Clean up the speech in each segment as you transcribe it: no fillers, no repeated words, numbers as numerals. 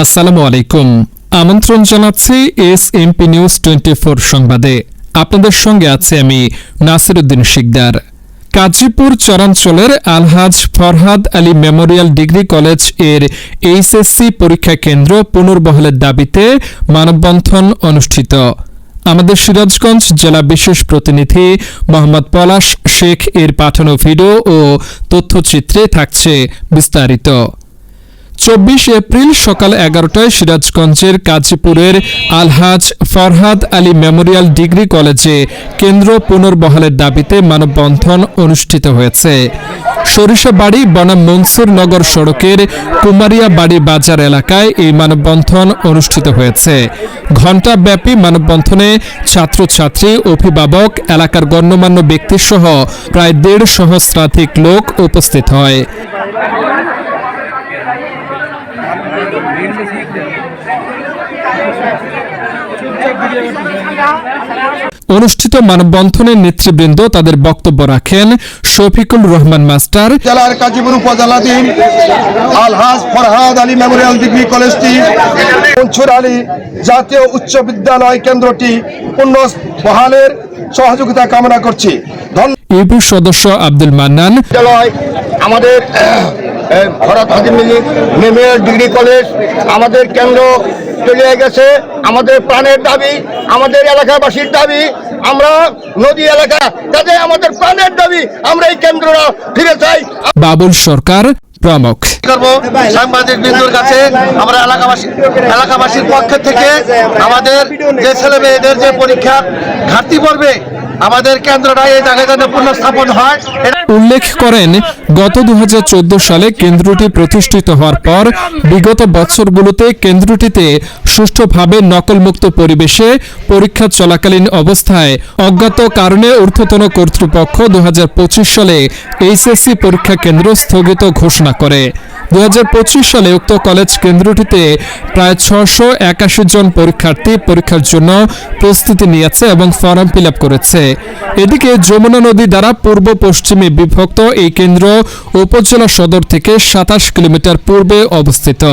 আসসালামু আলাইকুম। আমন্ত্রণ জানাচ্ছি এসএমপি নিউজ 24 সংবাদে। আপনাদের সঙ্গে আছে আমি নাসিরউদ্দিন শিকদার। কাজীপুর চরাঞ্চলের Alhaj Farhad Ali memorial degree college এর এইচএসসি পরীক্ষা কেন্দ্র পুনর্বহালের দাবিতে মানববন্ধন অনুষ্ঠিত। আমাদের সিরাজগঞ্জ জেলা বিশেষ প্রতিনিধি মোহাম্মদ পলাশ শেখ এর পাঠানো ভিডিও ও তথ্যচিত্রে থাকছে বিস্তারিত। 24 এপ্রিল সকাল 11টায় সিরাজগঞ্জের কাজীপুরের আলহাজ ফরহাদ আলী মেমোরিয়াল ডিগ্রি কলেজে কেন্দ্র পুনর্বহালের দাবিতে মানববন্ধন অনুষ্ঠিত হয়েছে। সরিষাবাড়ি বনাম মনসুরনগর সড়কের কুমারিয়াবাড়ি বাজার এলাকায় এই মানববন্ধন অনুষ্ঠিত হয়েছে। ঘণ্টাব্যাপী মানববন্ধনে ছাত্রছাত্রী, অভিভাবক, এলাকার গণ্যমান্য ব্যক্তিসহ প্রায় 1.5 সহস্রাধিক লোক উপস্থিত হয়। অনুষ্ঠিত মানববন্ধনে নেতৃবৃন্দ তাদের বক্তব্য রাখেন শফিকুল রহমান মাস্টার, জেলার কাজীপুর উপজেলাধীন আলহাজ ফরহাদ আলী মেমোরিয়াল ডিগ্রি কলেজটি মনসুর আলী জাতীয় উচ্চ বিদ্যালয় কেন্দ্রটি পুনর্বহালের সহযোগিতা কামনা করছি। ইউপি সদস্য আব্দুল মান্নান, আমাদের Farhad Ali memorial degree college আমাদের কেন্দ্র চলে গেছে, আমাদের প্রাণের দাবি, আমাদের এলাকাবাসীর দাবি, আমরা নদী এলাকা কাজে আমাদের প্রাণের দাবি, আমরা এই কেন্দ্রটা ফিরে চাই। বাবুল সরকার প্রমুখ। সাংবাদিক বৃন্দর কাছে আমরা এলাকাবাসীর পক্ষ থেকে আমাদের যে ছেলে মেয়েদের যে পরীক্ষা ঘাটতি পড়বে আমাদের কেন্দ্রটা এই জায়গায় যাতে পুনঃস্থাপন হয়। উল্লেখ করেন, গত 2014 সালে কেন্দ্রটি প্রতিষ্ঠিত হওয়ার পর বিগত বছরগুলোতে কেন্দ্রটিতে সুষ্ঠুভাবে নকলমুক্ত পরিবেশে পরীক্ষা চলাকালীন অবস্থায় অজ্ঞাত কারণে ঊর্ধ্বতন কর্তৃপক্ষ 2025 সালে এইচএসসি পরীক্ষা কেন্দ্র স্থগিত ঘোষণা করে। 2025 সালে উক্ত কলেজ কেন্দ্রটিতে প্রায় 681 জন পরীক্ষার্থী পরীক্ষার জন্য প্রস্তুতি নিয়েছে এবং ফর্ম ফিল আপ করেছে। এদিকে যমুনা নদী দ্বারা পূর্ব পশ্চিমে বিভক্ত এই কেন্দ্র উপজেলা সদর থেকে 27 কিলোমিটার পূর্বে অবস্থিত।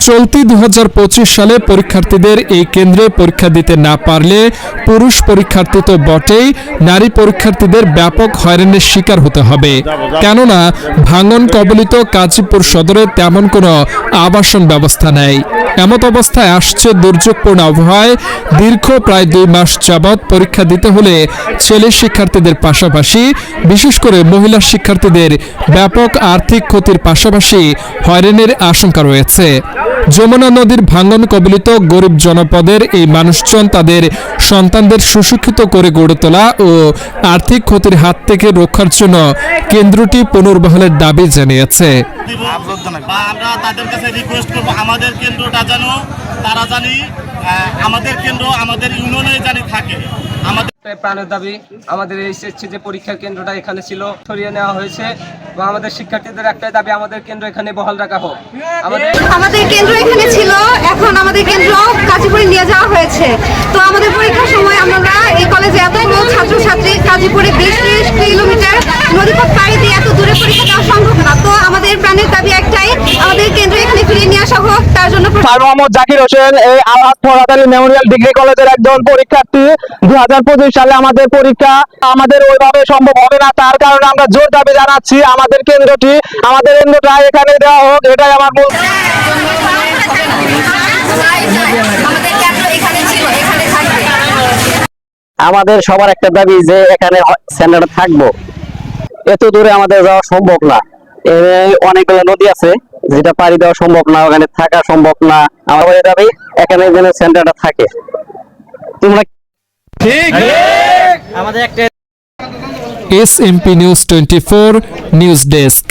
চলতি 2025 সালে পরীক্ষার্থীদের এই কেন্দ্রে পরীক্ষা দিতে না পারলে পুরুষ পরীক্ষার্থী তো বটেই, নারী পরীক্ষার্থীদের ব্যাপক হয়রানির শিকার হতে হবে। কেননা ভাঙন কবলিত কাজীপুর সদরে তেমন কোনো আবাসন ব্যবস্থা নেই। এমত অবস্থায় আসছে দুর্যোগপূর্ণ আবহাওয়ায় দীর্ঘ প্রায় 2 মাস যাবৎ পরীক্ষা দিতে হলে ছেলে শিক্ষার্থীদের পাশাপাশি বিশেষ করে মহিলা শিক্ষার্থীদের ব্যাপক আর্থিক ক্ষতির পাশাপাশি হয়রানির আশঙ্কা রয়েছে। যমুনা নদীর ভাঙন কবলিত গরিব জনপদের এই মানুষজন তাদের সন্তানদের সুশিক্ষিত করে গড়ে তোলা ও আর্থিক ক্ষতির হাত থেকে রক্ষার জন্য কেন্দ্রটি পুনর্বহালের দাবি জানিয়েছে। আমরা তাদের কাছে রিকোয়েস্ট করব, আমাদের কেন্দ্রটা যেন তারা জানি আমাদের কেন্দ্র আমাদের ইউনিয়নে জানি থাকে। আমাদের প্রাণের দাবি, আমাদের এইচএসসি যে পরীক্ষার কেন্দ্রটা এখানে ছিল সরিয়ে নেওয়া হয়েছে এবং আমাদের শিক্ষার্থীদের একটাই দাবি, আমাদের কেন্দ্র এখানে বহাল রাখা হোক। আমাদের কেন্দ্র এখানে ছিল, এখন আমাদের কেন্দ্র কাজীপুরে নিয়ে যাওয়া হয়েছে। তো আমাদের পরীক্ষার সময় আমরা এই কলেজে এতগুলো ছাত্রছাত্রী কাজীপুরে 20-30 কিলোমিটার নদীপথ পাড়ি দিয়ে এত দূরে পরীক্ষা দেওয়া সম্ভব না। তো আমাদের প্রাণের দাবি একটাই, আমাদের কেন্দ্র এখানে ফিরিয়ে নিয়ে আসা হোক। তার জন্য মোহাম্মদ জাকির হোসেন, এই আলহাজ ফরহাদ আলী মেমোরিয়াল ডিগ্রি কলেজের একজন পরীক্ষার্থী। 2025 সালে আমাদের পরীক্ষা আমাদের ওইভাবে সম্ভব হবে না, তার কারণে আমরা জোর দাবি জানাচ্ছি আমাদের কেন্দ্রটা এখানে দেওয়া হোক, এটাই আমার বল। আমাদের সবার একটা দাবি যে এখানে সেন্টারটা থাকবো, এত দূরে আমাদের যাওয়া সম্ভব না। অনেকগুলো নদী আছে যেটা পাড়ি দেওয়া সম্ভব না, ওখানে থাকা সম্ভব না। আমাদের দাবি এখানে যেন সেন্টারটা থাকে। তোমরা ঠিক আমাদের একটা এসএমপি নিউজ 24 নিউজ ডেস্ক।